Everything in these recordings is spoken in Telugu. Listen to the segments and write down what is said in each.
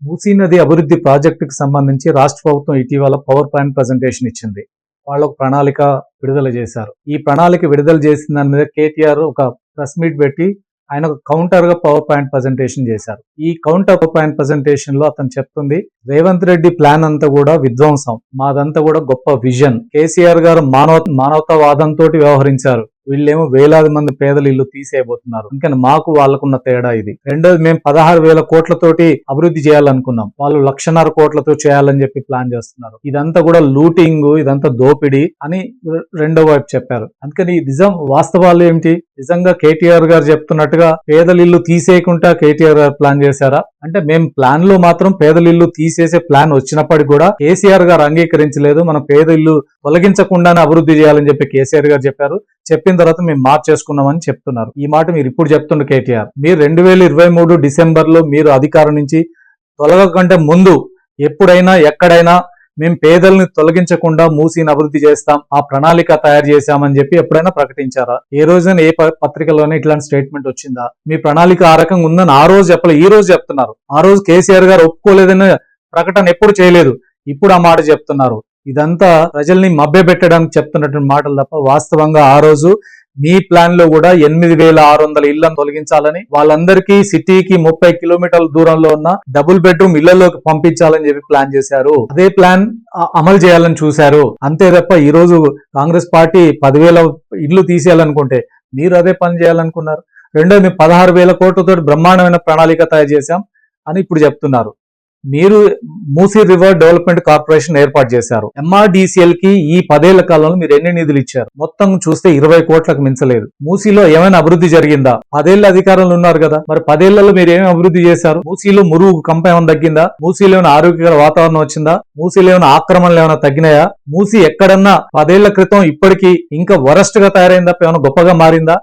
మూసీ నది అభివృద్ధి ప్రాజెక్టుకు సంబంధించి రాష్ట్ర ప్రభుత్వం ఇటీవల పవర్ పాయింట్ ప్రజెంటేషన్ ఇచ్చింది. వాళ్ళు ఒక ప్రణాళిక విడుదల చేశారు. ఈ ప్రణాళిక విడుదల చేసిన దాని మీద కేటీఆర్ ఒక ప్రెస్ మీట్ పెట్టి ఆయన ఒక కౌంటర్ గా పవర్ పాయింట్ ప్రజెంటేషన్ చేశారు. ఈ కౌంటర్ పవర్ పాయింట్ ప్రజెంటేషన్ లో అతను చెప్తుంది, రేవంత్ రెడ్డి ప్లాన్ అంతా కూడా విధ్వంసం, మాదంతా కూడా గొప్ప విజన్. కేసీఆర్ గారు మానవతావాదంతో వ్యవహరించారు, వీళ్ళేమో వేలాది మంది పేదలు ఇల్లు తీసేయబోతున్నారు. ఇంకా మాకు వాళ్ళకున్న తేడా ఇది. రెండోది, మేము 16,000 కోట్లతోటి అభివృద్ధి చేయాలనుకున్నాం, వాళ్ళు 1,50,000 కోట్లతో చేయాలని చెప్పి ప్లాన్ చేస్తున్నారు. ఇదంతా కూడా లూటింగ్, ఇదంతా దోపిడీ అని రెండో వైపు చెప్పారు. అందుకని నిజం వాస్తవాలు ఏమిటి? నిజంగా కేటీఆర్ గారు చెప్తున్నట్టుగా పేదల ఇల్లు తీసేయకుండా కేటీఆర్ గారు ప్లాన్ చేశారా అంటే, మేము ప్లాన్ లో మాత్రం పేదల ఇల్లు తీసేసే ప్లాన్ వచ్చినప్పటికీ కూడా కేసీఆర్ గారు అంగీకరించలేదు. మనం పేద ఇల్లు తొలగించకుండానే అభివృద్ధి చేయాలని చెప్పి కేసీఆర్ గారు చెప్పారు. చెప్పిన తర్వాత మేము మార్చేసుకున్నామని చెప్తున్నారు. ఈ మాట మీరు ఇప్పుడు చెప్తుండ్రు కేటీఆర్. మీరు 2023 డిసెంబర్లో మీరు అధికారం నుంచి తొలగకంటే ముందు ఎప్పుడైనా ఎక్కడైనా మేము పేదల్ని తొలగించకుండా మూసీని అభివృద్ధి చేస్తాం, ఆ ప్రణాళిక తయారు చేశామని చెప్పి ఎప్పుడైనా ప్రకటించారా? ఏ రోజైనా ఏ పత్రికలోనే ఇట్లాంటి స్టేట్మెంట్ వచ్చిందా? మీ ప్రణాళిక ఆ రకంగా ఉందని ఆ రోజు చెప్పలేదు, ఈ రోజు చెప్తున్నారు. ఆ రోజు కేసీఆర్ గారు ఒప్పుకోలేదనే ప్రకటన ఎప్పుడు చేయలేదు, ఇప్పుడు ఆ మాట చెప్తున్నారు. ఇదంతా ప్రజల్ని మభ్యపెట్టడానికి చెప్తున్నటువంటి మాటలు తప్ప వాస్తవంగా ఆ రోజు మీ ప్లాన్ లో కూడా 8,600 ఇళ్లను తొలగించాలని, వాళ్ళందరికీ సిటీకి 30 కిలోమీటర్ల దూరంలో ఉన్న డబుల్ బెడ్రూమ్ ఇళ్లలోకి పంపించాలని చెప్పి ప్లాన్ చేశారు. అదే ప్లాన్ అమలు చేయాలని చూశారు. అంతే తప్ప ఈ రోజు కాంగ్రెస్ పార్టీ 10,000 ఇళ్లు తీసేయాలనుకుంటే మీరు అదే పని చేయాలనుకున్నారు. రెండో, మేము 16,000 కోట్లతో బ్రహ్మాండమైన ప్రణాళిక తయారు చేశాం అని ఇప్పుడు చెప్తున్నారు. మీరు మూసీ రివర్ డెవలప్మెంట్ కార్పొరేషన్ ఏర్పాటు చేశారు. MRDCL కి ఈ 10 ఏళ్ల కాలంలో మీరు ఎన్ని నిధులు ఇచ్చారు? మొత్తం చూస్తే 20 కోట్లకు మించలేదు. మూసీలో ఏమైనా అభివృద్ధి జరిగిందా? 10 ఏళ్ల అధికారంలో ఉన్నారు కదా, మరి 10 ఏళ్లలో మీరు ఏమేమి అభివృద్ధి చేశారు? మూసీలో మురుగు కంప ఏమైనా తగ్గిందా? మూసీలో ఏమైనా ఆరోగ్యకర వాతావరణం వచ్చిందా? మూసీలో ఏమైనా ఆక్రమణలు ఏమైనా తగ్గినాయా? మూసీ ఎక్కడన్నా 10 ఏళ్ల క్రితం ఇప్పటికీ ఇంకా వరస్ట్ గా తయారైందా? ఏమైనా గొప్పగా మారిందా?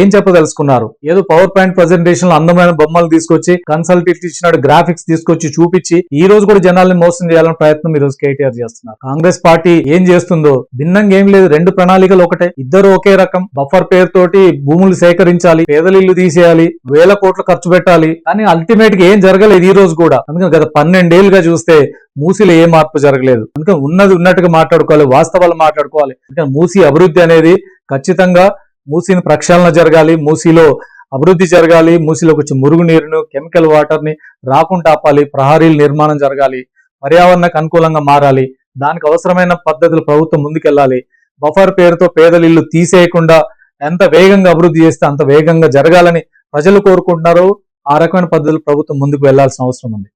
ఏం చెప్పదలుచుకున్నారు? ఏదో పవర్ పాయింట్ ప్రజెంటేషన్ లో అందమైన బొమ్మలు తీసుకొచ్చి, కన్సల్టెంట్ ఇచ్చినట్టు గ్రాఫిక్స్ తీసుకొచ్చి చూపించి ఈ రోజు కూడా జనాల్ని మోసం చేయాలని ప్రయత్నం ఈ రోజు కేటీఆర్ చేస్తున్నారు. కాంగ్రెస్ పార్టీ ఏం చేస్తుందో భిన్నంగా ఏం లేదు. రెండు ప్రణాళికలు ఒకటే, ఇద్దరు ఒకే రకం. బఫర్ పేరుతోటి భూములు సేకరించాలి, పేదల ఇల్లు తీసేయాలి, 1,000 కోట్లు ఖర్చు పెట్టాలి, కానీ అల్టిమేట్ గా ఏం జరగలేదు ఈ రోజు కూడా. అందుకని గత 12 ఏళ్లుగా చూస్తే మూసీలో ఏ మార్పు జరగలేదు. అందుకని ఉన్నది ఉన్నట్టుగా మాట్లాడుకోవాలి, వాస్తవాలు మాట్లాడుకోవాలి. అందుకని మూసీ అభివృద్ధి అనేది ఖచ్చితంగా మూసీని ప్రక్షాళన జరగాలి, మూసీలో అభివృద్ధి జరగాలి, మూసీలోకి వచ్చి మురుగునీరును, కెమికల్ వాటర్ ని రాకుండా ఆపాలి, ప్రహరీల నిర్మాణం జరగాలి, పర్యావరణకు అనుకూలంగా మారాలి, దానికి అవసరమైన పద్ధతులు ప్రభుత్వం ముందుకెళ్లాలి. బఫర్ పేరుతో పేదల ఇల్లు తీసేయకుండా ఎంత వేగంగా అభివృద్ధి చేస్తే అంత వేగంగా జరగాలని ప్రజలు కోరుకుంటున్నారు. ఆ రకమైన పద్ధతులు ప్రభుత్వం ముందుకు వెళ్లాల్సిన అవసరం ఉంది.